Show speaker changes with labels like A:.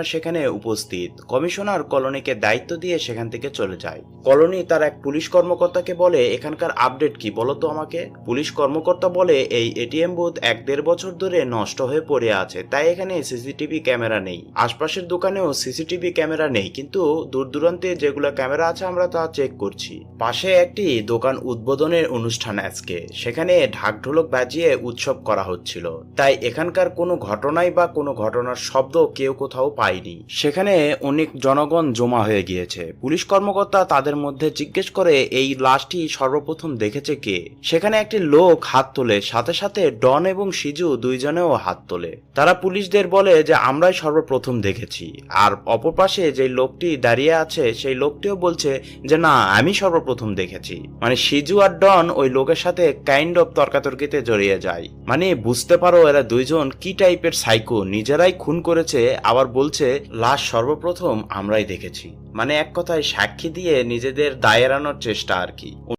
A: সেখানে উপস্থিত। কমিশনার কলোনিকে দায়িত্ব দিয়ে সেখান থেকে চলে যায়। কলোনি তার এক পুলিশ কর্মকর্তাকে বলে, এখানকার আপডেট কি বলো তো আমাকে। পুলিশ কর্মকর্তা বলে, এই এটিএম বুথ 1-1.5 বছর ধরে নষ্ট হয়ে পড়ে আছে, তাই এখানে সিসিটিভি ক্যামেরা নেই। আশপাশের দোকানেও সিসিটিভি ক্যামেরা নেই, কিন্তু দূর দূরান্তে যেগুলো ক্যামেরা আছে আমরা তা চেক করছি। পাশে একটি দোকান উদ্বোধনের অনুষ্ঠান আজকে, সেখানে ঢাক ঢোলক বাজিয়ে উৎসব করা হচ্ছিল, তাই এখানকার কোনো ঘটনাই বা কোনো ঘটনার শব্দ কেউ কোথাও পায়নি। সেখানে অনেক জনগণ জমা হয়ে গিয়েছে। পুলিশ কর্মকর্তা তাদের মধ্যে জিজ্ঞেস করে, এই লাশটি সর্বপ্রথম দেখেছে কে। সেখানে একটি লোক হাত তোলে, সাথে সাথে ডন এবং সিজু দুইজনেও হাত তোলে। তারা পুলিশদের বলে যে আমরাই সর্বপ্রথম দেখেছি। আর অপর পাশে যে লোকটি দাঁড়িয়ে আছে সেই লোকটিও বলছে যে না, আমি সর্বপ্রথম দেখেছি। মানে সিজু আর ডন ওই লোকের সাথে কাইন্ড অফ তর্কাতর্কিতে জড়িয়ে যায়। মানে বুঝতে পারো এরা দুইজন কি টাইপের সাইকো, নিজেরাই খুন করেছে আবার বলছে লাশ সর্বপ্রথম আমরাই দেখেছি। মানে এক কথায় সাক্ষী দিয়ে নিজেদের দায় এড়ানোর চেষ্টা আর কি।